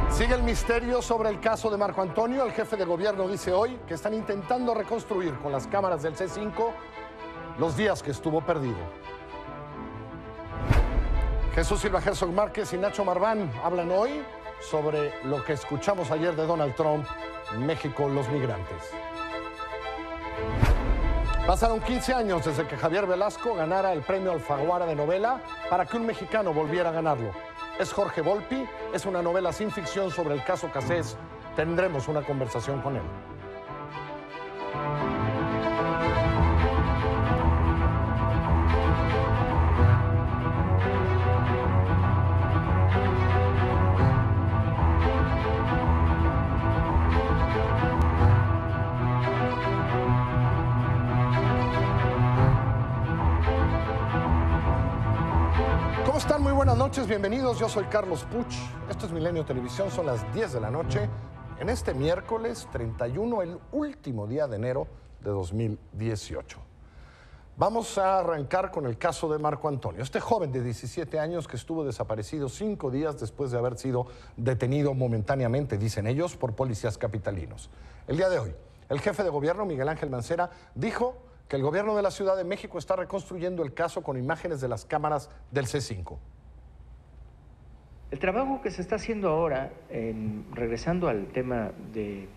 Sigue el misterio sobre el caso de Marco Antonio. El jefe de gobierno dice hoy que están intentando reconstruir con las cámaras del C5 los días que estuvo perdido. Jesús Silva Herzog Márquez y Nacho Marván hablan hoy sobre lo que escuchamos ayer de Donald Trump, México, los migrantes. Pasaron 15 años desde que Javier Velasco ganara el premio Alfaguara de novela para que un mexicano volviera a ganarlo. Es Jorge Volpi, es una novela sin ficción sobre el caso Cassés. Tendremos una conversación con él. ¿Cómo están? Muy buenas noches, bienvenidos. Yo soy Carlos Puch. Esto es Milenio Televisión, son las 10 de la noche. En este miércoles 31, el último día de enero de 2018. Vamos a arrancar con el caso de Marco Antonio, este joven de 17 años que estuvo desaparecido 5 días después de haber sido detenido momentáneamente, dicen ellos, por policías capitalinos. El día de hoy, el jefe de gobierno, Miguel Ángel Mancera, dijo que el gobierno de la Ciudad de México está reconstruyendo el caso con imágenes de las cámaras del C5. El trabajo que se está haciendo ahora, regresando al tema del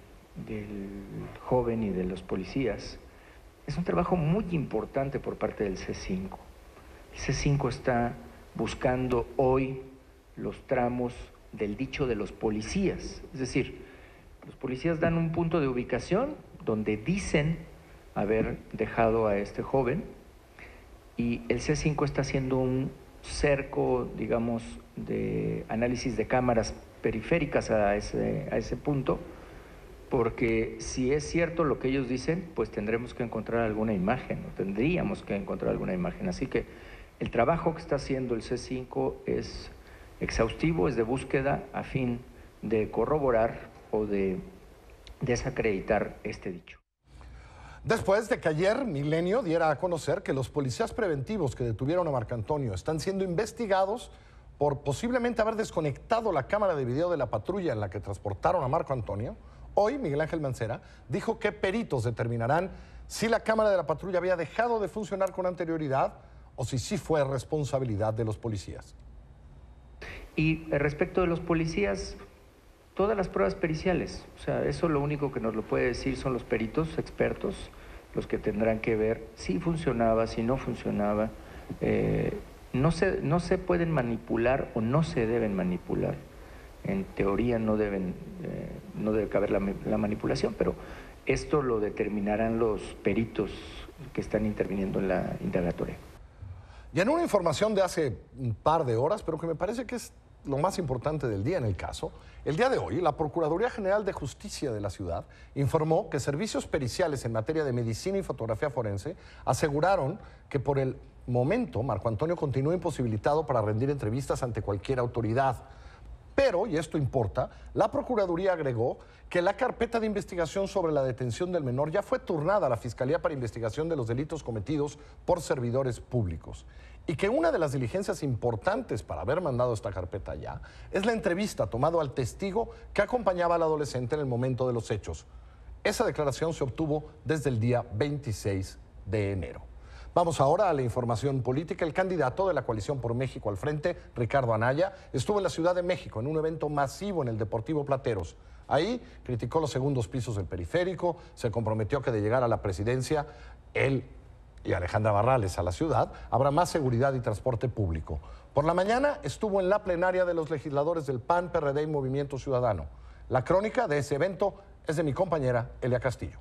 joven y de los policías, es un trabajo muy importante por parte del C5. El C5 está buscando hoy los tramos del dicho de los policías. Es decir, los policías dan un punto de ubicación donde dicen haber dejado a este joven y el C5 está haciendo un cerco, digamos, de análisis de cámaras periféricas a ese punto, porque si es cierto lo que ellos dicen, pues tendremos que encontrar alguna imagen, o tendríamos que encontrar alguna imagen. Así que el trabajo que está haciendo el C5 es exhaustivo, es de búsqueda a fin de corroborar o de desacreditar este dicho. Después de que ayer Milenio diera a conocer que los policías preventivos que detuvieron a Marco Antonio están siendo investigados por posiblemente haber desconectado la cámara de video de la patrulla en la que transportaron a Marco Antonio, hoy Miguel Ángel Mancera dijo que peritos determinarán si la cámara de la patrulla había dejado de funcionar con anterioridad o si sí fue responsabilidad de los policías. Y respecto de los policías, todas las pruebas periciales, o sea, eso lo único que nos lo puede decir son los peritos expertos, los que tendrán que ver si funcionaba, si no funcionaba. No se pueden manipular o no se deben manipular. En teoría no debe caber la manipulación, pero esto lo determinarán los peritos que están interviniendo en la indagatoria. Y en una información de hace un par de horas, pero que me parece que es lo más importante del día en el caso, el día de hoy la Procuraduría General de Justicia de la ciudad informó que servicios periciales en materia de medicina y fotografía forense aseguraron que por el momento Marco Antonio continúa imposibilitado para rendir entrevistas ante cualquier autoridad. Pero, y esto importa, la Procuraduría agregó que la carpeta de investigación sobre la detención del menor ya fue turnada a la Fiscalía para Investigación de los Delitos cometidos por servidores públicos. Y que una de las diligencias importantes para haber mandado esta carpeta ya es la entrevista tomada al testigo que acompañaba al adolescente en el momento de los hechos. Esa declaración se obtuvo desde el día 26 de enero. Vamos ahora a la información política. El candidato de la Coalición por México al Frente, Ricardo Anaya, estuvo en la Ciudad de México en un evento masivo en el Deportivo Plateros. Ahí criticó los segundos pisos del periférico, se comprometió que de llegar a la presidencia, él y Alejandra Barrales a la ciudad, habrá más seguridad y transporte público. Por la mañana estuvo en la plenaria de los legisladores del PAN, PRD y Movimiento Ciudadano. La crónica de ese evento es de mi compañera Elia Castillo.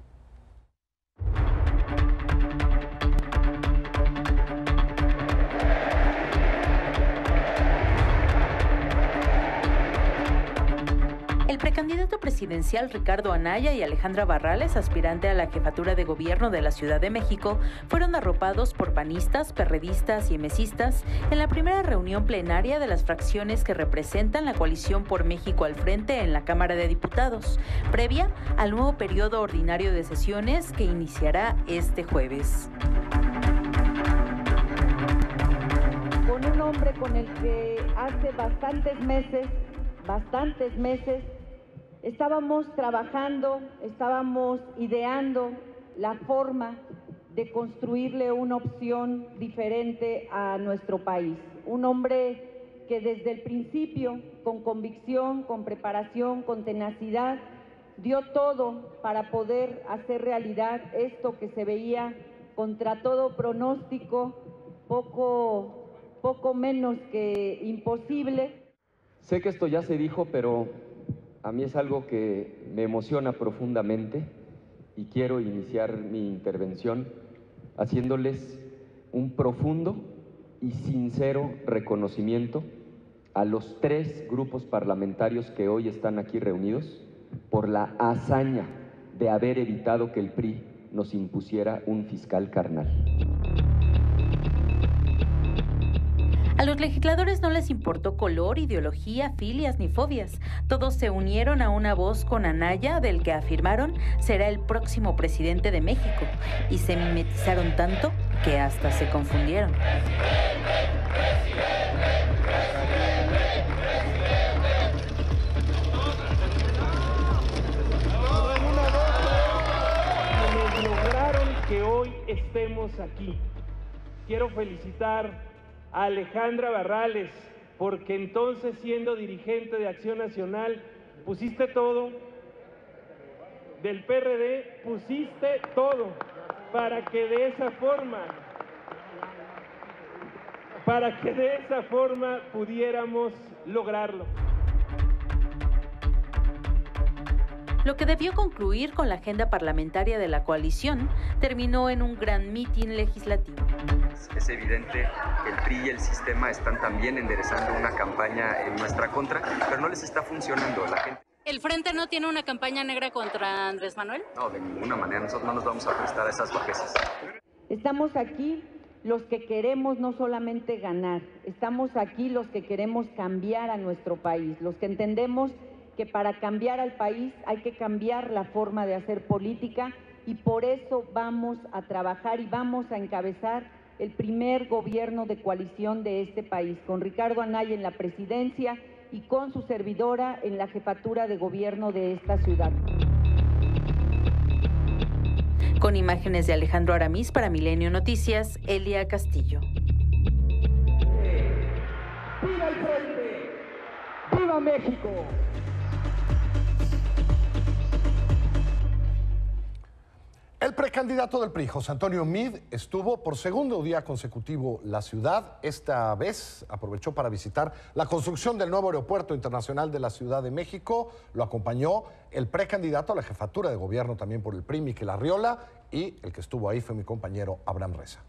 El precandidato presidencial Ricardo Anaya y Alejandra Barrales, aspirante a la jefatura de gobierno de la Ciudad de México, fueron arropados por panistas, perredistas y mesistas en la primera reunión plenaria de las fracciones que representan la Coalición por México al Frente en la Cámara de Diputados, previa al nuevo periodo ordinario de sesiones que iniciará este jueves. Con una hombre con el que hace bastantes meses, estábamos trabajando, estábamos ideando la forma de construirle una opción diferente a nuestro país. Un hombre que desde el principio, con convicción, con preparación, con tenacidad, dio todo para poder hacer realidad esto que se veía contra todo pronóstico, poco menos que imposible. Sé que esto ya se dijo, pero a mí es algo que me emociona profundamente y quiero iniciar mi intervención haciéndoles un profundo y sincero reconocimiento a los 3 grupos parlamentarios que hoy están aquí reunidos por la hazaña de haber evitado que el PRI nos impusiera un fiscal carnal. A los legisladores no les importó color, ideología, filias ni fobias. Todos se unieron a una voz con Anaya, del que afirmaron será el próximo presidente de México, y se mimetizaron tanto que hasta se confundieron. Lograron que hoy estemos aquí. Quiero felicitar a Alejandra Barrales, porque entonces, siendo dirigente de Acción Nacional, pusiste todo, del PRD, pusiste todo para que de esa forma pudiéramos lograrlo. Lo que debió concluir con la agenda parlamentaria de la coalición terminó en un gran mitin legislativo. Es evidente que el PRI y el sistema están también enderezando una campaña en nuestra contra, pero no les está funcionando. La gente... ¿El Frente no tiene una campaña negra contra Andrés Manuel? No, de ninguna manera. Nosotros no nos vamos a prestar a esas bajezas. Estamos aquí los que queremos no solamente ganar, estamos aquí los que queremos cambiar a nuestro país, los que entendemos que para cambiar al país hay que cambiar la forma de hacer política, y por eso vamos a trabajar y vamos a encabezar el primer gobierno de coalición de este país, con Ricardo Anaya en la presidencia y con su servidora en la jefatura de gobierno de esta ciudad. Con imágenes de Alejandro Aramis para Milenio Noticias, Elia Castillo. ¡Viva el Frente! ¡Viva México! El precandidato del PRI, José Antonio Meade, estuvo por segundo día consecutivo la ciudad. Esta vez aprovechó para visitar la construcción del nuevo aeropuerto internacional de la Ciudad de México. Lo acompañó el precandidato a la jefatura de gobierno también por el PRI, Miquel Arriola, y el que estuvo ahí fue mi compañero Abraham Reza.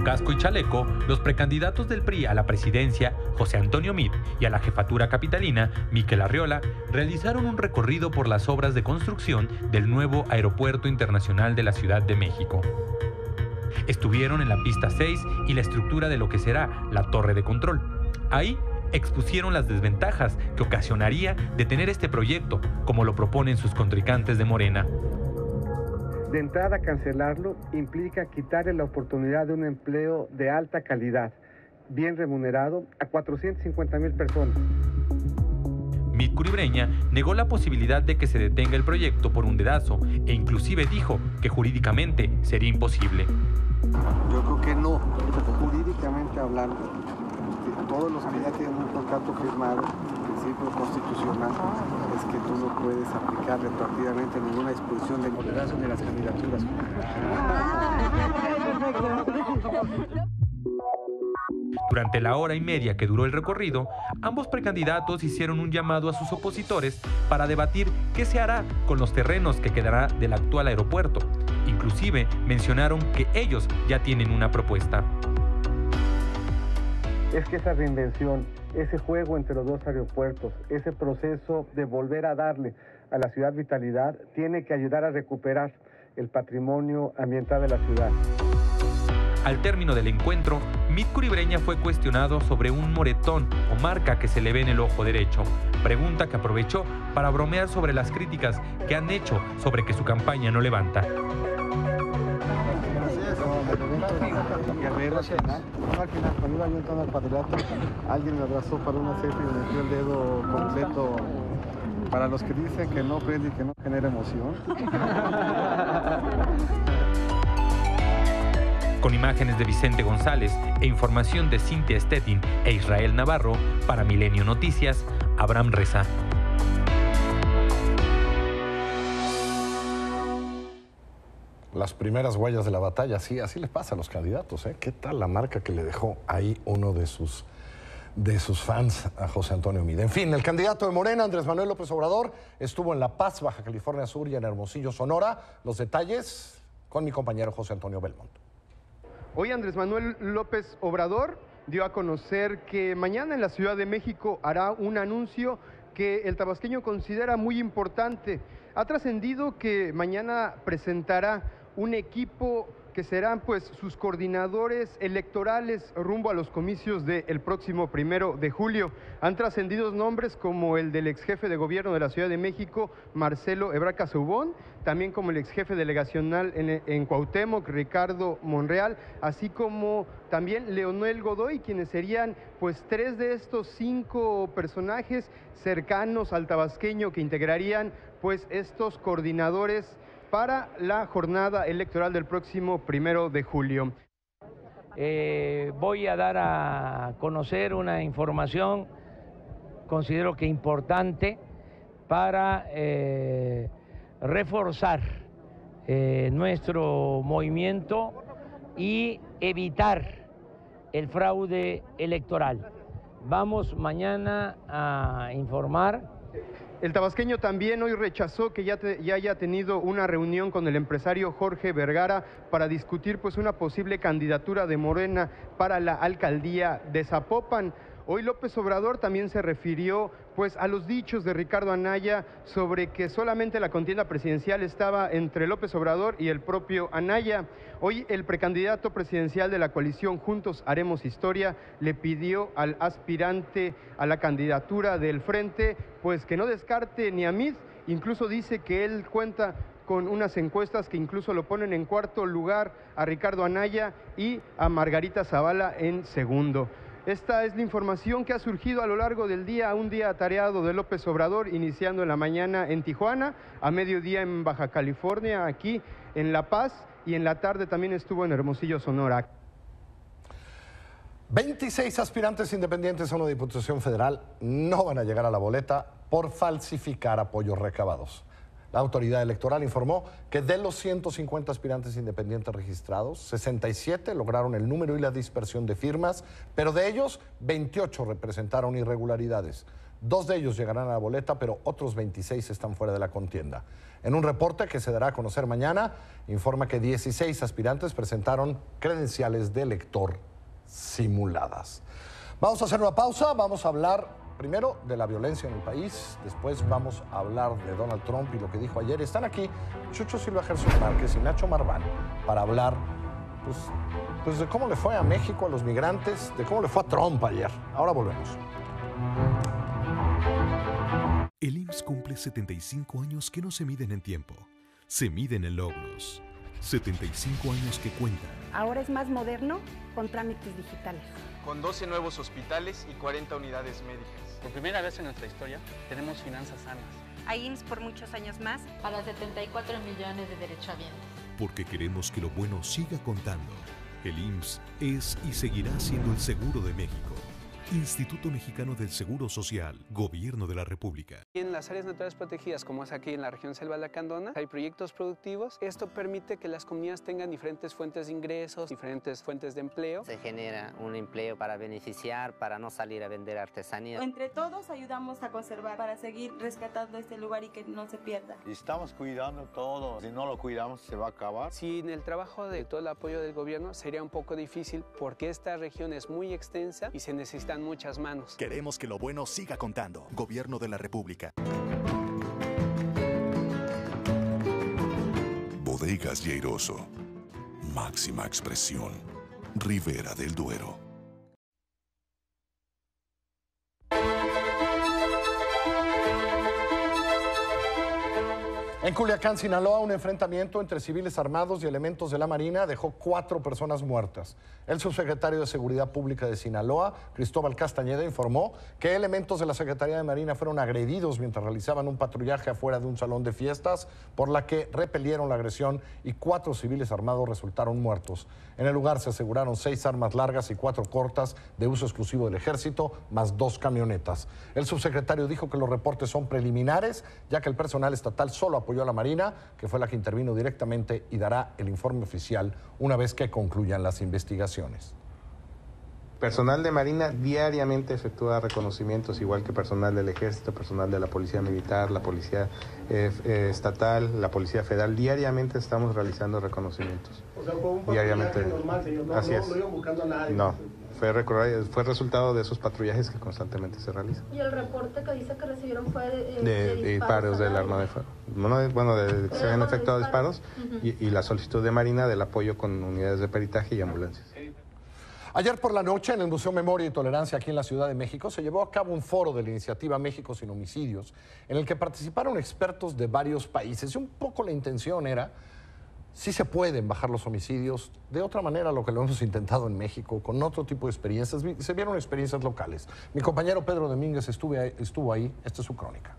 Casco y chaleco, los precandidatos del PRI a la presidencia, José Antonio Meade, y a la jefatura capitalina, Miquel Arriola, realizaron un recorrido por las obras de construcción del nuevo Aeropuerto Internacional de la Ciudad de México. Estuvieron en la pista 6 y la estructura de lo que será la torre de control. Ahí expusieron las desventajas que ocasionaría de tener este proyecto, como lo proponen sus contrincantes de Morena. De entrada, cancelarlo implica quitarle la oportunidad de un empleo de alta calidad, bien remunerado, a 450,000 personas. Meade Curibreña negó la posibilidad de que se detenga el proyecto por un dedazo e inclusive dijo que jurídicamente sería imposible. Yo creo que no, jurídicamente hablando, todos los que ya tienen un contrato firmado, el principio constitucional es que tú no puedes aplicar retroactivamente ninguna disposición de moderación de las candidaturas. Durante la hora y media que duró el recorrido, ambos precandidatos hicieron un llamado a sus opositores para debatir qué se hará con los terrenos que quedará del actual aeropuerto. Inclusive mencionaron que ellos ya tienen una propuesta. Es que esa reinvención, ese juego entre los dos aeropuertos, ese proceso de volver a darle a la ciudad vitalidad, tiene que ayudar a recuperar el patrimonio ambiental de la ciudad. Al término del encuentro, Mid Curibreña fue cuestionado sobre un moretón o marca que se le ve en el ojo derecho, pregunta que aprovechó para bromear sobre las críticas que han hecho sobre que su campaña no levanta. Gracias. Al final, cuando iba yo entrando al Patriota, alguien me abrazó para una selfie y me metió el dedo completo. Para los que dicen que no prende y que no genera emoción. Con imágenes de Vicente González e información de Cintia Stettin e Israel Navarro, para Milenio Noticias, Abraham Reza. Las primeras huellas de la batalla, sí, así les pasa a los candidatos, ¿eh? ¿Qué tal la marca que le dejó ahí uno de sus fans a José Antonio Meade? En fin, el candidato de Morena, Andrés Manuel López Obrador, estuvo en La Paz, Baja California Sur, y en Hermosillo, Sonora. Los detalles con mi compañero José Antonio Belmont. Hoy Andrés Manuel López Obrador dio a conocer que mañana en la Ciudad de México hará un anuncio que el tabasqueño considera muy importante. Ha trascendido que mañana presentará un equipo que serán pues sus coordinadores electorales rumbo a los comicios del próximo 1 de julio. Han trascendido nombres como el del ex jefe de gobierno de la Ciudad de México, Marcelo Ebrard Casaubon, también como el ex jefe delegacional en Cuauhtémoc, Ricardo Monreal, así como también Leonel Godoy, quienes serían pues 3 de estos 5 personajes cercanos al tabasqueño que integrarían pues estos coordinadores para la jornada electoral del próximo 1 de julio. Voy a dar a conocer una información, considero que importante, para reforzar nuestro movimiento y evitar el fraude electoral. Vamos mañana a informar. El tabasqueño también hoy rechazó que ya haya tenido una reunión con el empresario Jorge Vergara para discutir pues una posible candidatura de Morena para la alcaldía de Zapopan. Hoy López Obrador también se refirió pues a los dichos de Ricardo Anaya sobre que solamente la contienda presidencial estaba entre López Obrador y el propio Anaya. Hoy el precandidato presidencial de la coalición Juntos Haremos Historia le pidió al aspirante a la candidatura del Frente pues que no descarte ni a Meade, incluso dice que él cuenta con unas encuestas que incluso lo ponen en 4º lugar a Ricardo Anaya y a Margarita Zavala en 2º. Esta es la información que ha surgido a lo largo del día, un día atareado de López Obrador, iniciando en la mañana en Tijuana, a mediodía en Baja California, aquí en La Paz, y en la tarde también estuvo en Hermosillo, Sonora. 26 aspirantes independientes a una diputación federal no van a llegar a la boleta por falsificar apoyos recabados. La autoridad electoral informó que de los 150 aspirantes independientes registrados, 67 lograron el número y la dispersión de firmas, pero de ellos 28 representaron irregularidades. 2 de ellos llegarán a la boleta, pero otros 26 están fuera de la contienda. En un reporte que se dará a conocer mañana, informa que 16 aspirantes presentaron credenciales de elector simuladas. Vamos a hacer una pausa, vamos a hablar primero de la violencia en el país, después vamos a hablar de Donald Trump y lo que dijo ayer. Están aquí Chucho Silva Jesús Márquez y Nacho Marván para hablar pues de cómo le fue a México, a los migrantes, de cómo le fue a Trump ayer. Ahora volvemos. El IMSS cumple 75 años que no se miden en tiempo, se miden en logros. 75 años que cuentan. Ahora es más moderno con trámites digitales. Con 12 nuevos hospitales y 40 unidades médicas. Por primera vez en nuestra historia tenemos finanzas sanas. Hay IMSS por muchos años más. Para 74 millones de derechohabientes. Porque queremos que lo bueno siga contando. El IMSS es y seguirá siendo el seguro de México. Instituto Mexicano del Seguro Social, Gobierno de la República. En las áreas naturales protegidas, como es aquí en la región Selva Lacandona, hay proyectos productivos. Esto permite que las comunidades tengan diferentes fuentes de ingresos, diferentes fuentes de empleo. Se genera un empleo para beneficiar, para no salir a vender artesanía. Entre todos ayudamos a conservar para seguir rescatando este lugar y que no se pierda. Estamos cuidando todo. Si no lo cuidamos, se va a acabar. Sin el trabajo de todo el apoyo del gobierno, sería un poco difícil porque esta región es muy extensa y se necesitan muchas manos. Queremos que lo bueno siga contando. Gobierno de la República. Bodegas Lleiroso. Máxima expresión. Ribera del Duero. En Culiacán, Sinaloa, un enfrentamiento entre civiles armados y elementos de la Marina dejó 4 personas muertas. El subsecretario de Seguridad Pública de Sinaloa, Cristóbal Castañeda, informó que elementos de la Secretaría de Marina fueron agredidos mientras realizaban un patrullaje afuera de un salón de fiestas, por la que repelieron la agresión y 4 civiles armados resultaron muertos. En el lugar se aseguraron 6 armas largas y 4 cortas de uso exclusivo del Ejército, más 2 camionetas. El subsecretario dijo que los reportes son preliminares, ya que el personal estatal solo apoyó a la Marina, que fue la que intervino directamente, y dará el informe oficial una vez que concluyan las investigaciones. Personal de Marina diariamente efectúa reconocimientos, igual que personal del Ejército, personal de la Policía Militar, la Policía Estatal, la Policía Federal. Diariamente estamos realizando reconocimientos. O sea, fue un diariamente normal, señor. No, así no, es. no iban buscando a nadie. No, fue resultado de esos patrullajes que constantemente se realizan. ¿Y el reporte que dice que recibieron fue de disparos del arma de fuego? Bueno, de que se habían efectuado disparos y la solicitud de Marina del apoyo con unidades de peritaje y ambulancias. Ayer por la noche, en el Museo Memoria y Tolerancia aquí en la Ciudad de México, se llevó a cabo un foro de la iniciativa México sin homicidios, en el que participaron expertos de varios países. Y un poco la intención era, sí se pueden bajar los homicidios de otra manera a lo que lo hemos intentado en México, con otro tipo de experiencias. Se vieron experiencias locales. Mi compañero Pedro Domínguez estuvo ahí. Esta es su crónica.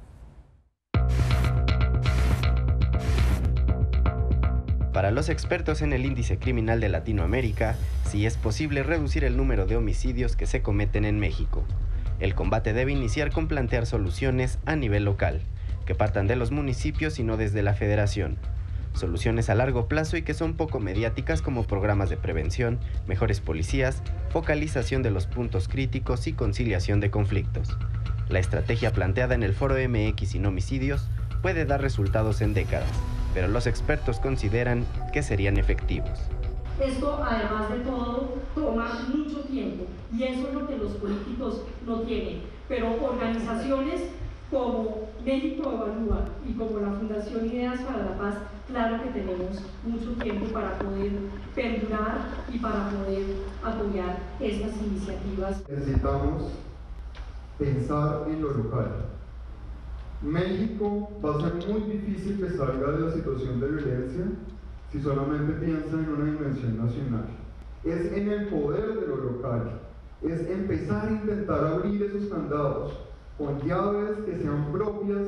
Para los expertos en el índice criminal de Latinoamérica, sí es posible reducir el número de homicidios que se cometen en México. El combate debe iniciar con plantear soluciones a nivel local, que partan de los municipios y no desde la federación. Soluciones a largo plazo y que son poco mediáticas, como programas de prevención, mejores policías, focalización de los puntos críticos y conciliación de conflictos. La estrategia planteada en el Foro MX sin homicidios puede dar resultados en décadas, pero los expertos consideran que serían efectivos. Esto, además de todo, toma mucho tiempo y eso es lo que los políticos no tienen. Pero organizaciones como México Evalúa y como la Fundación Ideas para la Paz, claro que tenemos mucho tiempo para poder perdurar y para poder apoyar estas iniciativas. Necesitamos pensar en lo local. México va a ser muy difícil que salga de la situación de violencia si solamente piensa en una dimensión nacional. Es en el poder de lo local, es empezar a intentar abrir esos candados con llaves que sean propias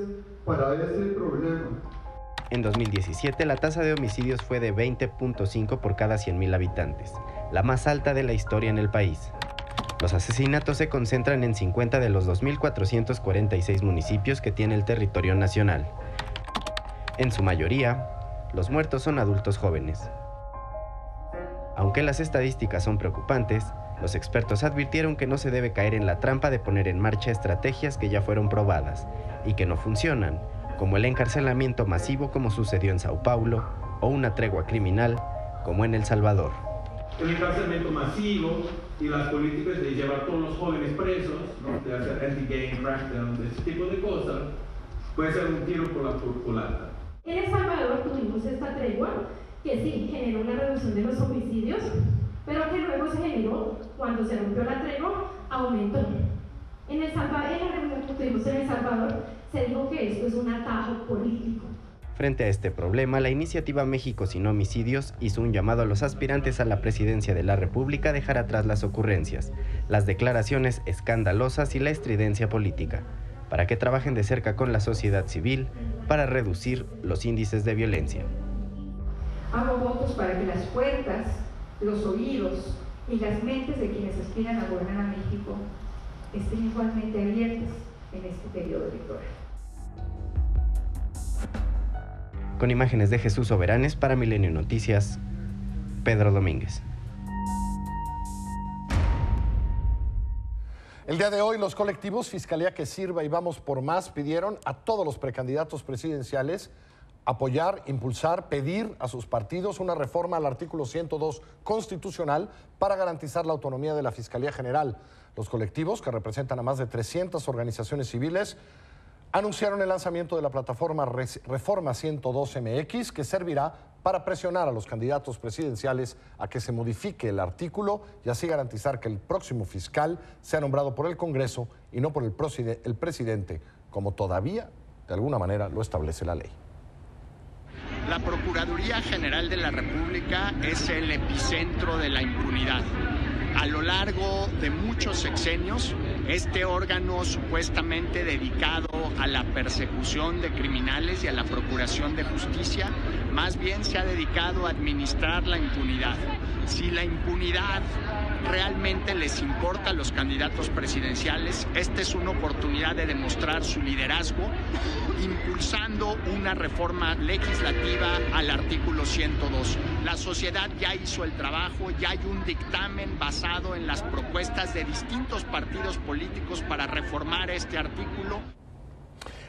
para ese problema. En 2017, la tasa de homicidios fue de 20.5 por cada 100.000 habitantes, la más alta de la historia en el país. Los asesinatos se concentran en 50 de los 2.446 municipios que tiene el territorio nacional. En su mayoría, los muertos son adultos jóvenes. Aunque las estadísticas son preocupantes, los expertos advirtieron que no se debe caer en la trampa de poner en marcha estrategias que ya fueron probadas y que no funcionan, como el encarcelamiento masivo como sucedió en Sao Paulo o una tregua criminal como en El Salvador. El encarcelamiento masivo y las políticas de llevar a todos los jóvenes presos, ¿no?, de hacer anti-gang crackdown, de ese tipo de cosas, puede ser un tiro por la culata. En El Salvador tuvimos esta tregua que sí generó una reducción de los homicidios, pero que luego se generó, cuando se rompió la tregua, aumentó. En la reunión que tuvimos en El Salvador se dijo que esto es un atajo político. Frente a este problema, la iniciativa México sin homicidios hizo un llamado a los aspirantes a la presidencia de la República a dejar atrás las ocurrencias, las declaraciones escandalosas y la estridencia política, para que trabajen de cerca con la sociedad civil para reducir los índices de violencia. Hago votos para que las puertas, los oídos y las mentes de quienes aspiran a gobernar a México estén igualmente abiertas en este periodo electoral. Con imágenes de Jesús Soberanes para Milenio Noticias, Pedro Domínguez. El día de hoy, los colectivos Fiscalía que Sirva y Vamos por Más pidieron a todos los precandidatos presidenciales apoyar, impulsar, pedir a sus partidos una reforma al artículo 102 constitucional para garantizar la autonomía de la Fiscalía General. Los colectivos, que representan a más de 300 organizaciones civiles, anunciaron el lanzamiento de la plataforma Reforma 102 MX, que servirá para presionar a los candidatos presidenciales a que se modifique el artículo y así garantizar que el próximo fiscal sea nombrado por el Congreso y no por el presidente, como todavía, de alguna manera, lo establece la ley. La Procuraduría General de la República es el epicentro de la impunidad. A lo largo de muchos sexenios, este órgano supuestamente dedicado a la persecución de criminales y a la procuración de justicia, más bien se ha dedicado a administrar la impunidad. Si la impunidad realmente les importa a los candidatos presidenciales, esta es una oportunidad de demostrar su liderazgo, impulsando una reforma legislativa al artículo 102. La sociedad ya hizo el trabajo, ya hay un dictamen basado en las propuestas de distintos partidos políticos para reformar este artículo.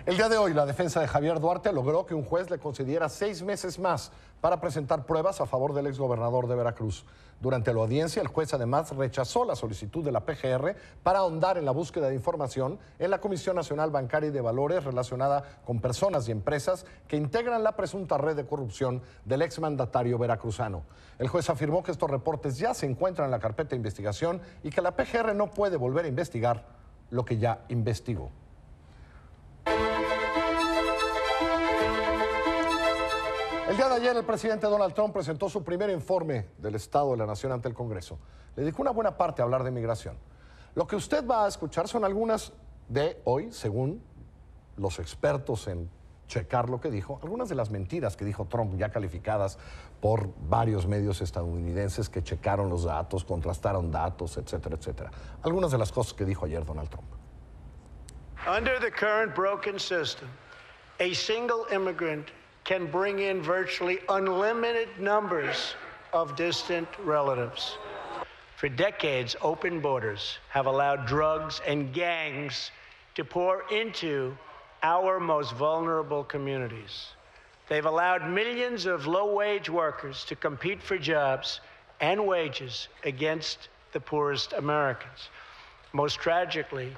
El día de hoy, la defensa de Javier Duarte logró que un juez le concediera 6 meses más para presentar pruebas a favor del exgobernador de Veracruz. Durante la audiencia, el juez además rechazó la solicitud de la PGR para ahondar en la búsqueda de información en la Comisión Nacional Bancaria y de Valores relacionada con personas y empresas que integran la presunta red de corrupción del exmandatario veracruzano. El juez afirmó que estos reportes ya se encuentran en la carpeta de investigación y que la PGR no puede volver a investigar lo que ya investigó. El día de ayer el presidente Donald Trump presentó su primer informe del Estado de la Nación ante el Congreso. Le dedicó una buena parte a hablar de migración. Lo que usted va a escuchar son algunas de hoy, según los expertos en checar lo que dijo, algunas de las mentiras que dijo Trump, ya calificadas por varios medios estadounidenses que checaron los datos, contrastaron datos, etcétera, etcétera. Algunas de las cosas que dijo ayer Donald Trump. Under the current broken system, a single immigrant can bring in virtually unlimited numbers of distant relatives. For decades, open borders have allowed drugs and gangs to pour into our most vulnerable communities. They've allowed millions of low-wage workers to compete for jobs and wages against the poorest Americans. Most tragically,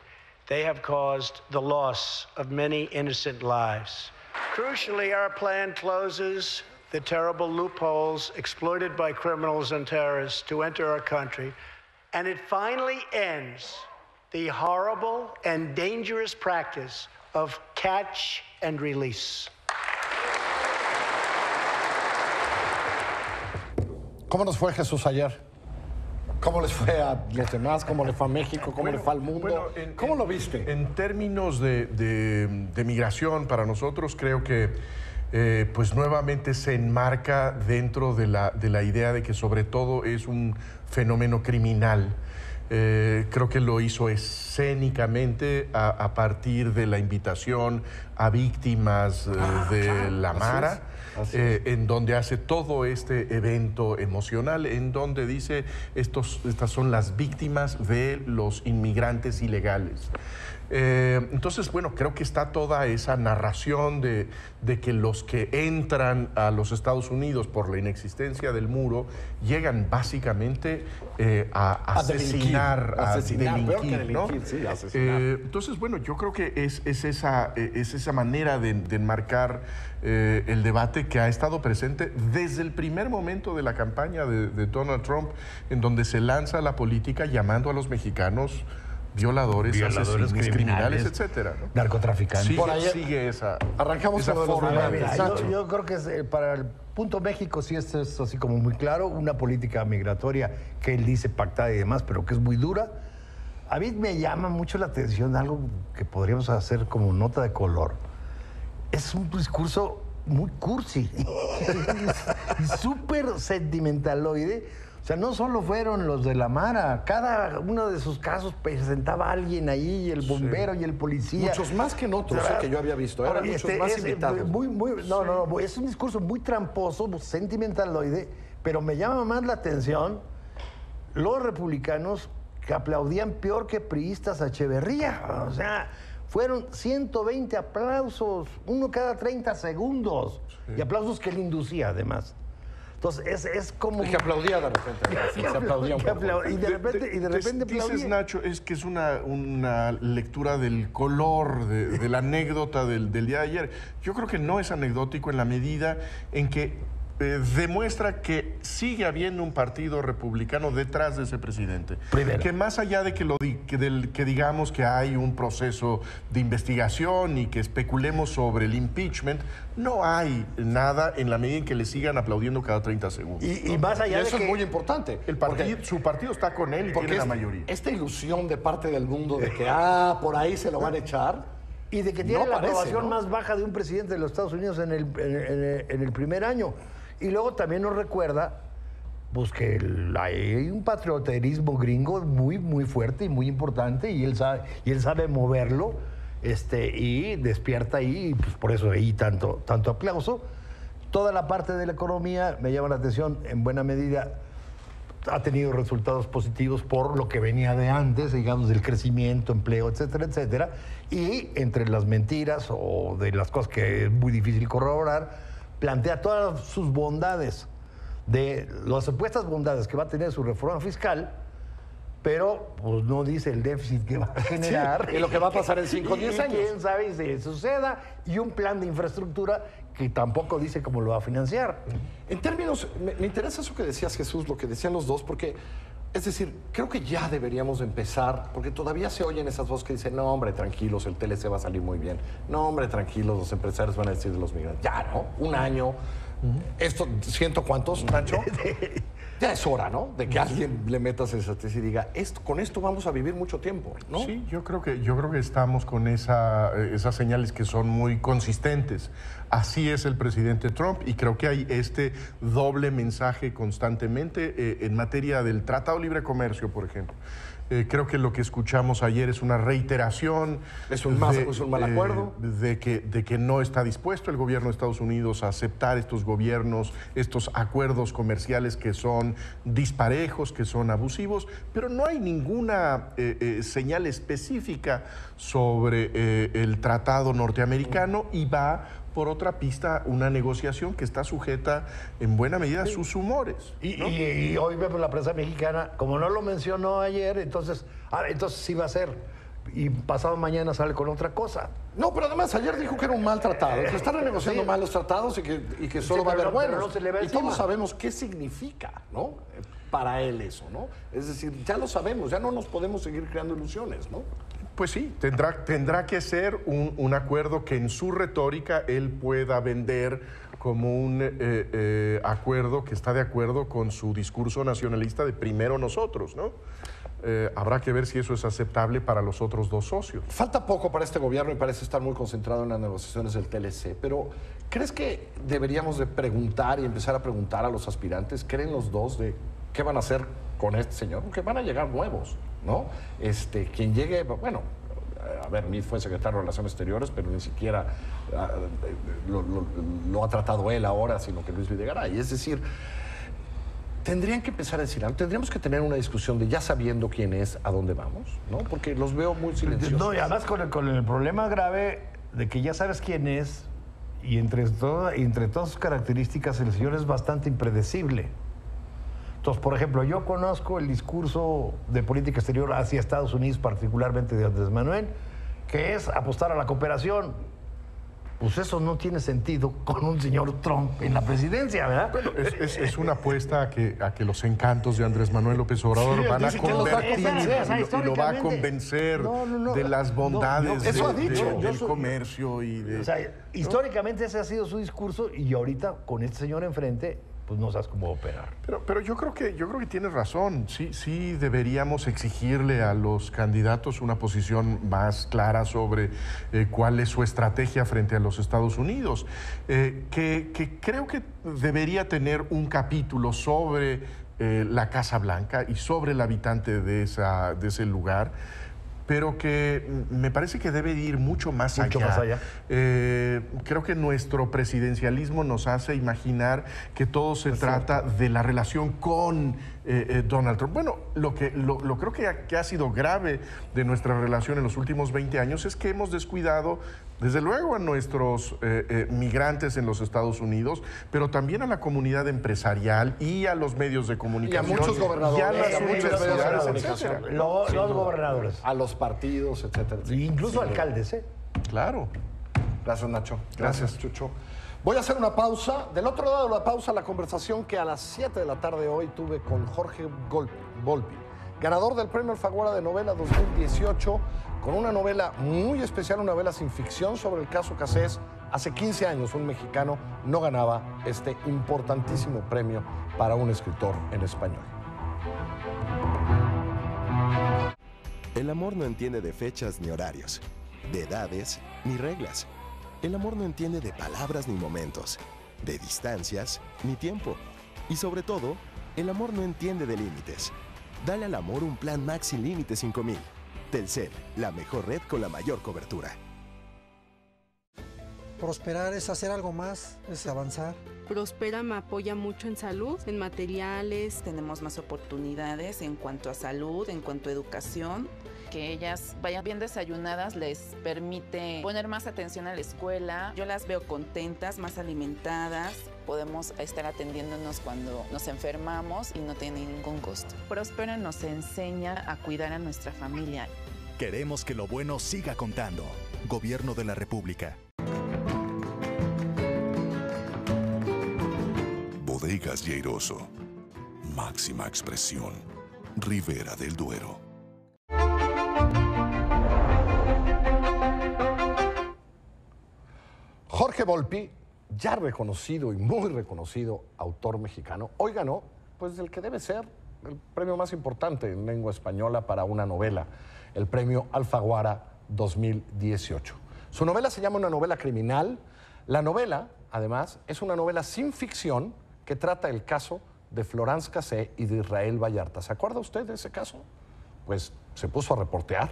they have caused the loss of many innocent lives. Crucially, our plan closes the terrible loopholes exploited by criminals and terrorists to enter our country, and it finally ends the horrible and dangerous practice of catch and release. ¿Cómo nos fue Jesús ayer? ¿Cómo les fue a los demás? ¿Cómo le fue a México? ¿Cómo le fue al mundo? ¿Cómo lo viste? En términos de migración, para nosotros creo que pues nuevamente se enmarca dentro de la idea de que sobre todo es un fenómeno criminal. Creo que lo hizo escénicamente a partir de la invitación a víctimas de la Mara. En donde hace todo este evento emocional, en donde dice estas son las víctimas de los inmigrantes ilegales. Entonces, bueno, creo que está toda esa narración de que los que entran a los Estados Unidos por la inexistencia del muro llegan básicamente a asesinar, a delinquir, ¿no? Sí, asesinar. Entonces, bueno, yo creo que es esa manera de enmarcar el debate que ha estado presente desde el primer momento de la campaña de Donald Trump, en donde se lanza la política llamando a los mexicanos violadores, asesinos, criminales, etcétera, ¿no? Narcotraficantes. Sigue esa. Arrancamos con los debates. Yo creo que para el punto México sí esto es así como muy claro, una política migratoria que él dice pactada y demás, pero que es muy dura. A mí me llama mucho la atención algo que podríamos hacer como nota de color. Es un discurso muy cursi y súper sentimentaloide. O sea, no solo fueron los de la Mara, cada uno de sus casos presentaba a alguien ahí, el bombero y el policía. Muchos más que en otros que yo había visto, eran muchos más invitados. No, es un discurso muy tramposo, sentimentaloide, pero me llama más la atención los republicanos que aplaudían peor que priistas a Echeverría. O sea, fueron 120 aplausos, uno cada 30 segundos, y aplausos que él inducía además. Entonces, es como... Y que aplaudía de repente. Se aplaudía un poco. Y de repente dices, aplaudía. Nacho, es que es una lectura del color, de la anécdota del día de ayer. Yo creo que no es anecdótico en la medida en que demuestra que sigue habiendo un partido republicano detrás de ese presidente. Primero. Que más allá de que digamos que hay un proceso de investigación y que especulemos sobre el impeachment, no hay nada en la medida en que le sigan aplaudiendo cada 30 segundos. Y más allá eso de que... es muy importante. Su partido está con él y tiene la mayoría. Esta ilusión de parte del mundo de que, por ahí se lo van a echar... Y de que tiene no la parece, aprobación ¿no? más baja de un presidente de los Estados Unidos en el primer año. Y luego también nos recuerda pues, que hay un patrioterismo gringo muy, muy fuerte y muy importante, y él sabe moverlo, y despierta ahí, y pues por eso ahí tanto aplauso. Toda la parte de la economía me llama la atención, en buena medida ha tenido resultados positivos por lo que venía de antes, digamos, del crecimiento, empleo, etcétera, etcétera. Y entre las mentiras o de las cosas que es muy difícil corroborar, plantea todas sus bondades, de las supuestas bondades que va a tener su reforma fiscal, pero pues no dice el déficit que va a generar. Sí, y lo que va a pasar en 5 o 10 años. Quién sabe si suceda, y un plan de infraestructura que tampoco dice cómo lo va a financiar. En términos, me interesa eso que decías, Jesús, lo que decían los dos, porque, es decir, creo que ya deberíamos empezar, porque todavía se oyen esas voces que dicen, no, hombre, tranquilos, el TLC va a salir muy bien. No, hombre, tranquilos, los empresarios van a decir de los migrantes. Ya, ¿no? Un año. Esto, ¿ciento cuántos, Nacho? Ya es hora, ¿no? De que alguien le meta sensatez y diga, con esto vamos a vivir mucho tiempo, ¿no? Sí, yo creo que estamos con esas señales que son muy consistentes. Así es el presidente Trump, y creo que hay este doble mensaje constantemente en materia del Tratado de Libre Comercio, por ejemplo. Creo que lo que escuchamos ayer es una reiteración. Es un mal acuerdo. De que no está dispuesto el gobierno de Estados Unidos a aceptar estos acuerdos comerciales que son disparejos, que son abusivos, pero no hay ninguna señal específica sobre el tratado norteamericano, y va por otra pista una negociación que está sujeta en buena medida a sus humores, ¿no? Y hoy vemos la prensa mexicana, como no lo mencionó ayer, entonces sí va a ser. Y pasado mañana sale con otra cosa. No, pero además ayer dijo que era un mal tratado, que está renegociando mal los tratados y que solo va a haber buenos. Y todos sabemos qué significa, ¿no? Para él eso, ¿no? Es decir, ya lo sabemos, ya no nos podemos seguir creando ilusiones, ¿no? Pues sí, tendrá que ser un acuerdo que en su retórica él pueda vender como un acuerdo que está de acuerdo con su discurso nacionalista de primero nosotros, ¿no? Habrá que ver si eso es aceptable para los otros dos socios. Falta poco para este gobierno y parece estar muy concentrado en las negociaciones del TLC, pero ¿crees que deberíamos de preguntar y empezar a preguntar a los aspirantes? ¿Creen los dos de qué van a hacer con este señor? Porque van a llegar nuevos, ¿no? Quien llegue, bueno, a ver, Meade fue secretario de Relaciones Exteriores, pero ni siquiera lo ha tratado él ahora, sino que Luis Videgaray. Es decir, tendrían que empezar a decir algo, tendríamos que tener una discusión de ya sabiendo quién es, a dónde vamos, ¿no? Porque los veo muy silenciosos. No, y además con el problema grave de que ya sabes quién es, y entre todas sus características, el señor es bastante impredecible. Entonces, por ejemplo, yo conozco el discurso de política exterior hacia Estados Unidos, particularmente de Andrés Manuel, que es apostar a la cooperación. Pues eso no tiene sentido con un señor Trump en la presidencia, ¿verdad? Bueno, es una apuesta a que los encantos de Andrés Manuel López Obrador van a convertir y lo va a convencer de las bondades del comercio y de... O sea, históricamente ese ha sido su discurso, y ahorita con este señor enfrente, pues no sabes cómo operar. Pero yo creo que tienes razón. Sí deberíamos exigirle a los candidatos una posición más clara sobre cuál es su estrategia frente a los Estados Unidos. Que creo que debería tener un capítulo sobre la Casa Blanca y sobre el habitante de ese lugar, pero que me parece que debe ir mucho más allá. Creo que nuestro presidencialismo nos hace imaginar que todo se trata de la relación con Donald Trump. Bueno, lo creo que ha sido grave de nuestra relación en los últimos 20 años es que hemos descuidado, desde luego, a nuestros migrantes en los Estados Unidos, pero también a la comunidad empresarial y a los medios de comunicación. Y a muchos gobernadores, y a las muchos medios de comunicación. Los gobernadores. A los partidos, etcétera. Incluso alcaldes, ¿eh? Claro. Gracias, Nacho. Gracias, Chucho. Voy a hacer una pausa. Del otro lado de la pausa, la conversación que a las 7 de la tarde hoy tuve con Jorge Volpi, ganador del Premio Alfaguara de Novela 2018, con una novela muy especial, una novela sin ficción sobre el caso Cassés. Hace 15 años un mexicano no ganaba este importantísimo premio para un escritor en español. El amor no entiende de fechas ni horarios, de edades ni reglas. El amor no entiende de palabras ni momentos, de distancias ni tiempo. Y sobre todo, el amor no entiende de límites. Dale al amor un plan Max sin límites 5000. Telcel, la mejor red con la mayor cobertura. Prosperar es hacer algo más, es avanzar. Prospera me apoya mucho en salud, en materiales. Tenemos más oportunidades en cuanto a salud, en cuanto a educación. Que ellas vayan bien desayunadas les permite poner más atención a la escuela. Yo las veo contentas, más alimentadas. Podemos estar atendiéndonos cuando nos enfermamos y no tiene ningún costo. Prospera nos enseña a cuidar a nuestra familia. Queremos que lo bueno siga contando. Gobierno de la República. Bodegas Lleiroso. Máxima expresión. Ribera del Duero. Jorge Volpi, ya reconocido y muy reconocido autor mexicano, hoy ganó, pues, el que debe ser el premio más importante en lengua española para una novela, el Premio Alfaguara 2018. Su novela se llama Una novela criminal. La novela, además, es una novela sin ficción que trata el caso de Florence Cassés y de Israel Vallarta. ¿Se acuerda usted de ese caso? Pues se puso a reportear,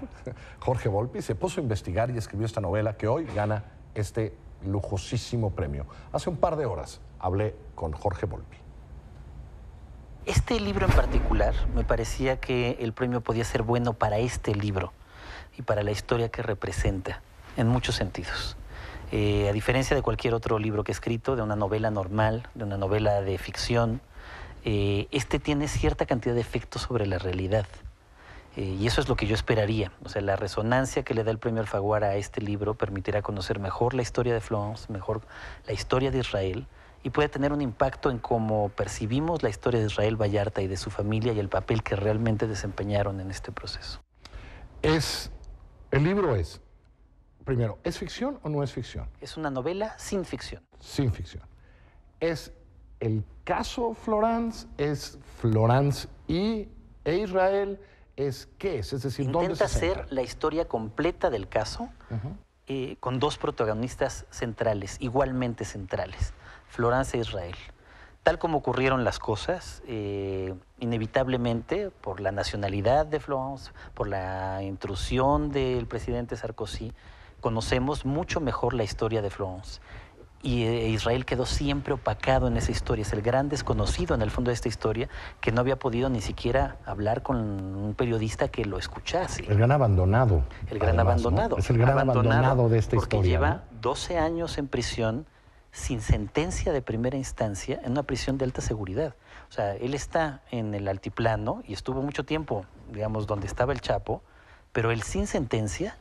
Jorge Volpi, se puso a investigar y escribió esta novela que hoy gana este lujosísimo premio. Hace un par de horas hablé con Jorge Volpi. Este libro en particular, me parecía que el premio podía ser bueno para este libro y para la historia que representa, en muchos sentidos. A diferencia de cualquier otro libro que he escrito, de una novela normal, de una novela de ficción, este tiene cierta cantidad de efectos sobre la realidad. Y eso es lo que yo esperaría. O sea, la resonancia que le da el premio Alfaguara a este libro permitirá conocer mejor la historia de Florence, mejor la historia de Israel, y puede tener un impacto en cómo percibimos la historia de Israel Vallarta y de su familia y el papel que realmente desempeñaron en este proceso. El libro es, primero, ¿es ficción o no es ficción? Es una novela sin ficción. Sin ficción. ¿Es el caso Florence? ¿Es Florence e Israel? ¿Qué es? Es decir, ¿dónde se centra? Intenta ser la historia completa del caso, con dos protagonistas centrales, igualmente centrales, Florence e Israel. Tal como ocurrieron las cosas, inevitablemente, por la nacionalidad de Florence, por la intrusión del presidente Sarkozy, conocemos mucho mejor la historia de Florence. Y Israel quedó siempre opacado en esa historia. Es el gran desconocido en el fondo de esta historia, que no había podido ni siquiera hablar con un periodista que lo escuchase. El gran abandonado. El gran abandonado. ¿No? Es el gran abandonado de esta porque historia. Porque lleva, ¿no?, 12 años en prisión, sin sentencia de primera instancia, en una prisión de alta seguridad. O sea, él está en el altiplano y estuvo mucho tiempo, digamos, donde estaba el Chapo, pero él sin sentencia,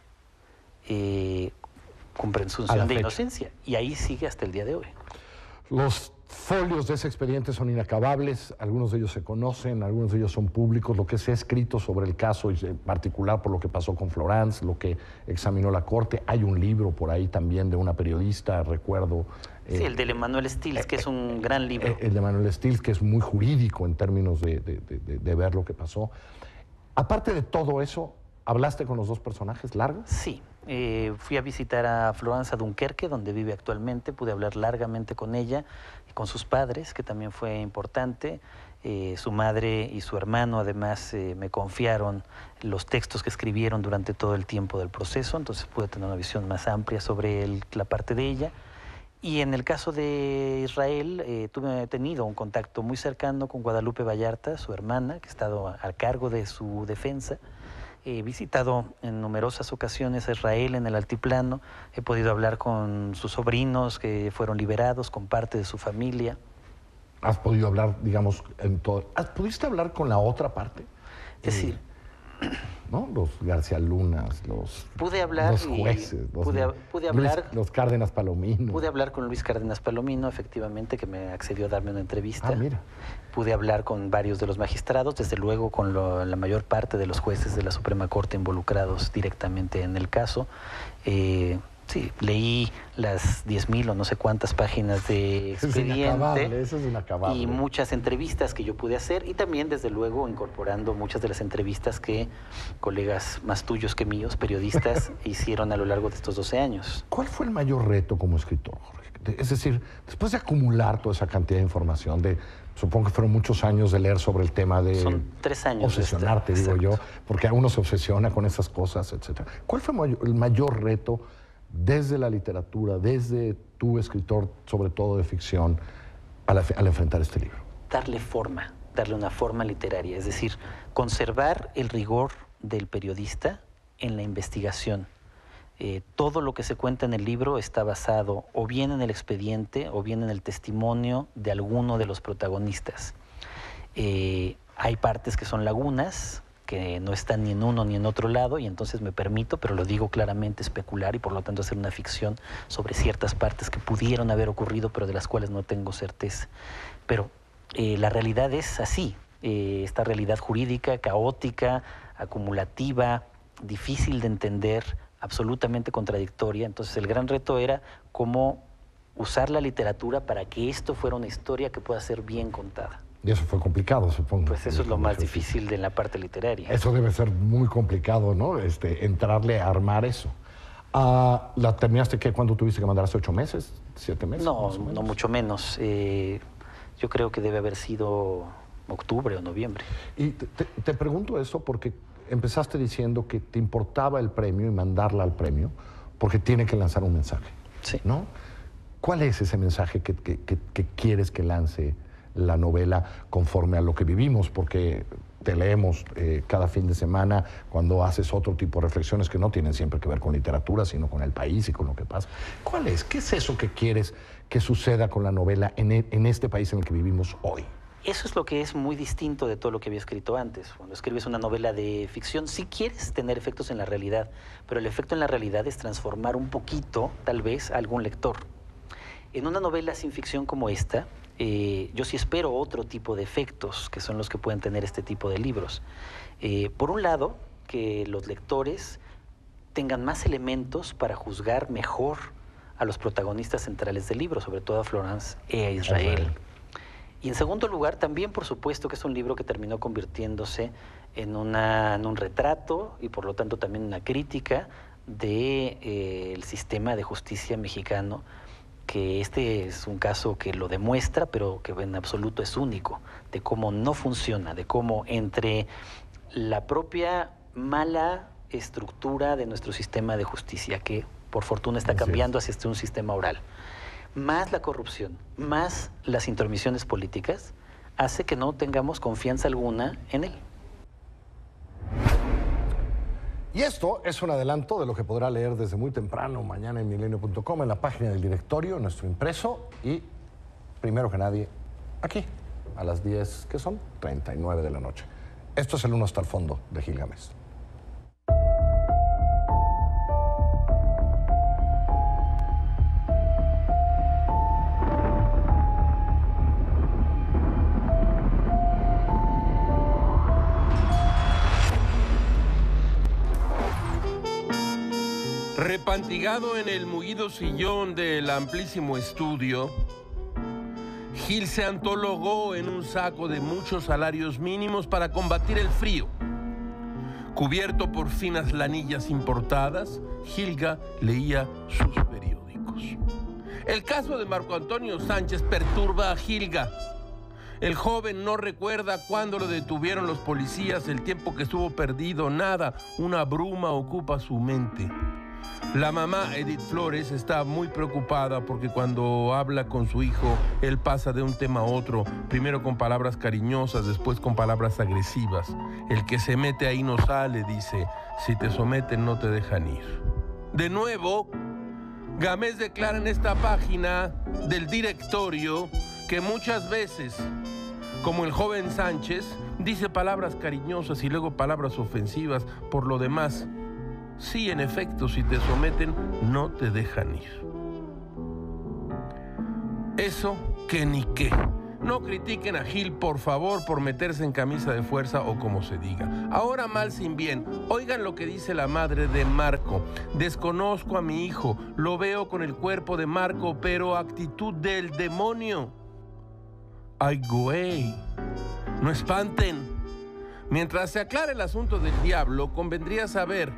con presunción de inocencia, y ahí sigue hasta el día de hoy. Los folios de ese expediente son inacabables, algunos de ellos se conocen, algunos de ellos son públicos, lo que se ha escrito sobre el caso, y en particular por lo que pasó con Florence, lo que examinó la Corte. Hay un libro por ahí también de una periodista, recuerdo. Sí, el de Emanuel Stills, que es un gran libro. El de Emanuel Stills, que es muy jurídico en términos de ver lo que pasó. Aparte de todo eso, ¿hablaste con los dos personajes largo? Sí. Fui a visitar a Florence a Dunkerque, donde vive actualmente. Pude hablar largamente con ella y con sus padres, que también fue importante. Su madre y su hermano, además, me confiaron los textos que escribieron durante todo el tiempo del proceso, entonces pude tener una visión más amplia sobre la parte de ella. Y en el caso de Israel, he tenido un contacto muy cercano con Guadalupe Vallarta, su hermana, que ha estado a cargo de su defensa. He visitado en numerosas ocasiones a Israel en el altiplano, he podido hablar con sus sobrinos que fueron liberados, con parte de su familia. ¿Has podido hablar, digamos, en todo? ¿Pudiste hablar con la otra parte? Es decir, ¿no? Los García Lunas, los jueces, los Cárdenas Palomino. Pude hablar con Luis Cárdenas Palomino, efectivamente, que me accedió a darme una entrevista. Ah, mira. Pude hablar con varios de los magistrados, desde luego con la mayor parte de los jueces de la Suprema Corte involucrados directamente en el caso. Sí, leí las 10,000 o no sé cuántas páginas de expediente. Eso es inacabable. Y muchas entrevistas que yo pude hacer, y también, desde luego, incorporando muchas de las entrevistas que colegas más tuyos que míos, periodistas, hicieron a lo largo de estos 12 años. ¿Cuál fue el mayor reto como escritor, Jorge? Es decir, después de acumular toda esa cantidad de información, supongo que fueron muchos años de leer sobre el tema de... Son 3 años. Obsesionarte, digo yo, porque a uno se obsesiona con esas cosas, etc. ¿Cuál fue el mayor reto desde la literatura, desde tu escritor, sobre todo de ficción, al enfrentar este libro? Darle forma, darle una forma literaria, es decir, conservar el rigor del periodista en la investigación. Todo lo que se cuenta en el libro está basado o bien en el expediente o bien en el testimonio de alguno de los protagonistas. Hay partes que son lagunas, que no están ni en uno ni en otro lado, y entonces me permito, pero lo digo claramente, especular y por lo tanto hacer una ficción sobre ciertas partes que pudieron haber ocurrido, pero de las cuales no tengo certeza. Pero la realidad es así, esta realidad jurídica, caótica, acumulativa, difícil de entender, absolutamente contradictoria. Entonces el gran reto era cómo usar la literatura para que esto fuera una historia que pueda ser bien contada. Y eso fue complicado, supongo. Pues eso es lo más difícil de la parte literaria. Eso debe ser muy complicado, ¿no? Entrarle a armar eso. ¿La terminaste cuándo tuviste que mandar? ¿Hace 8 meses? ¿7 meses? No, no mucho menos. Yo creo que debe haber sido octubre o noviembre. Y te pregunto eso porque empezaste diciendo que te importaba el premio y mandarla al premio porque tiene que lanzar un mensaje. Sí. ¿No? ¿Cuál es ese mensaje que quieres que lance la novela conforme a lo que vivimos? Porque te leemos cada fin de semana cuando haces otro tipo de reflexiones que no tienen siempre que ver con literatura, sino con el país y con lo que pasa. ¿Cuál es? ¿Qué es eso que quieres que suceda con la novela en este país en el que vivimos hoy? Eso es lo que es muy distinto de todo lo que había escrito antes. Cuando escribes una novela de ficción, sí quieres tener efectos en la realidad, pero el efecto en la realidad es transformar un poquito, tal vez, a algún lector. En una novela sin ficción como esta, yo sí espero otro tipo de efectos, que son los que pueden tener este tipo de libros. Por un lado, que los lectores tengan más elementos para juzgar mejor a los protagonistas centrales del libro, sobre todo a Florence y a Israel. Y en segundo lugar, también, por supuesto, que es un libro que terminó convirtiéndose en un retrato y, por lo tanto, también una crítica del sistema de justicia mexicano, que este es un caso que lo demuestra, pero que en absoluto es único, de cómo no funciona, de cómo entre la propia mala estructura de nuestro sistema de justicia, que por fortuna está cambiando hacia un sistema oral, más la corrupción, más las intromisiones políticas, hace que no tengamos confianza alguna en él. Y esto es un adelanto de lo que podrá leer desde muy temprano mañana en milenio.com, en la página del directorio, en nuestro impreso y, primero que nadie, aquí, a las 10, que son 39 de la noche. Esto es el Uno hasta el fondo de Gil Gámez. Repantigado en el mullido sillón del amplísimo estudio, Gil se antologó en un saco de muchos salarios mínimos para combatir el frío. Cubierto por finas lanillas importadas, Gilga leía sus periódicos. El caso de Marco Antonio Sánchez perturba a Gilga. El joven no recuerda cuándo lo detuvieron los policías, el tiempo que estuvo perdido, nada. Una bruma ocupa su mente. La mamá, Edith Flores, está muy preocupada porque cuando habla con su hijo, él pasa de un tema a otro, primero con palabras cariñosas, después con palabras agresivas. El que se mete ahí no sale, dice. Si te someten no te dejan ir. De nuevo, Gámez declara en esta página del directorio que muchas veces, como el joven Sánchez, Dice palabras cariñosas y luego palabras ofensivas. Por lo demás, sí, en efecto, si te someten, no te dejan ir. Eso que ni qué. No critiquen a Gil, por favor, por meterse en camisa de fuerza o como se diga. Ahora mal sin bien. Oigan lo que dice la madre de Marco. Desconozco a mi hijo. Lo veo con el cuerpo de Marco, pero actitud del demonio. Ay, güey. No espanten. Mientras se aclare el asunto del diablo, convendría saber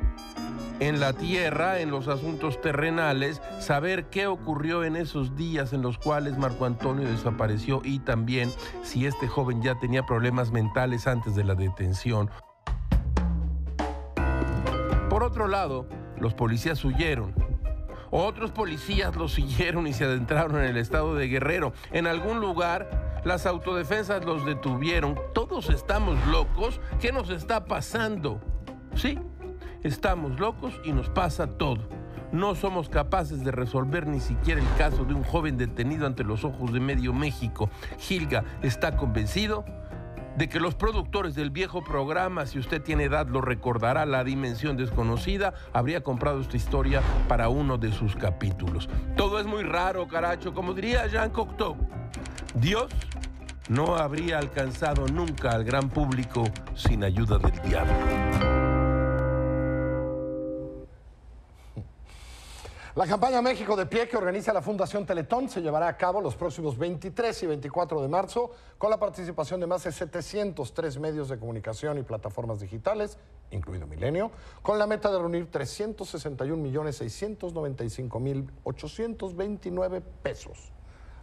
en la tierra, en los asuntos terrenales, saber qué ocurrió en esos días en los cuales Marco Antonio desapareció y también si este joven ya tenía problemas mentales antes de la detención. Por otro lado, los policías huyeron. Otros policías los siguieron y se adentraron en el estado de Guerrero. En algún lugar, las autodefensas los detuvieron. ¿Todos estamos locos? ¿Qué nos está pasando? Sí. Estamos locos y nos pasa todo. No somos capaces de resolver ni siquiera el caso de un joven detenido ante los ojos de medio México. Gilga está convencido de que los productores del viejo programa, si usted tiene edad lo recordará, La Dimensión Desconocida, habría comprado esta historia para uno de sus capítulos. Todo es muy raro, caracho, como diría Jean Cocteau. Dios no habría alcanzado nunca al gran público sin ayuda del diablo. La campaña México de Pie que organiza la Fundación Teletón se llevará a cabo los próximos 23 y 24 de marzo con la participación de más de 703 medios de comunicación y plataformas digitales, incluido Milenio, con la meta de reunir 361.695.829 pesos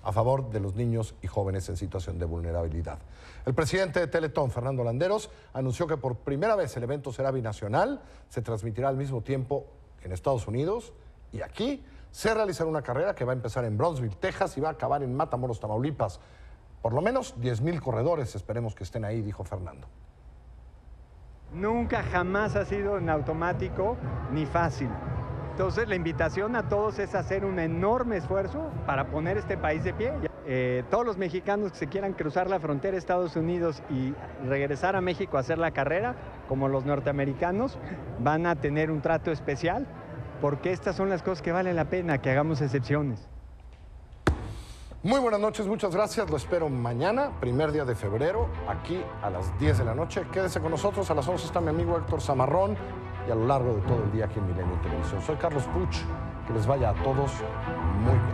a favor de los niños y jóvenes en situación de vulnerabilidad. El presidente de Teletón, Fernando Landeros, anunció que por primera vez el evento será binacional, se transmitirá al mismo tiempo en Estados Unidos. Y aquí se realizará una carrera que va a empezar en Brownsville, Texas, y va a acabar en Matamoros, Tamaulipas. Por lo menos 10,000 corredores esperemos que estén ahí, dijo Fernando. Nunca, jamás ha sido en automático ni fácil. Entonces la invitación a todos es hacer un enorme esfuerzo para poner este país de pie. Todos los mexicanos que se quieran cruzar la frontera de Estados Unidos y regresar a México a hacer la carrera, como los norteamericanos, van a tener un trato especial, porque estas son las cosas que vale la pena que hagamos excepciones. Muy buenas noches, muchas gracias. Lo espero mañana, primer día de febrero, aquí a las 10 de la noche. Quédese con nosotros, a las 11 está mi amigo Héctor Zamarrón y a lo largo de todo el día aquí en Milenio Televisión. Soy Carlos Puch, que les vaya a todos muy bien.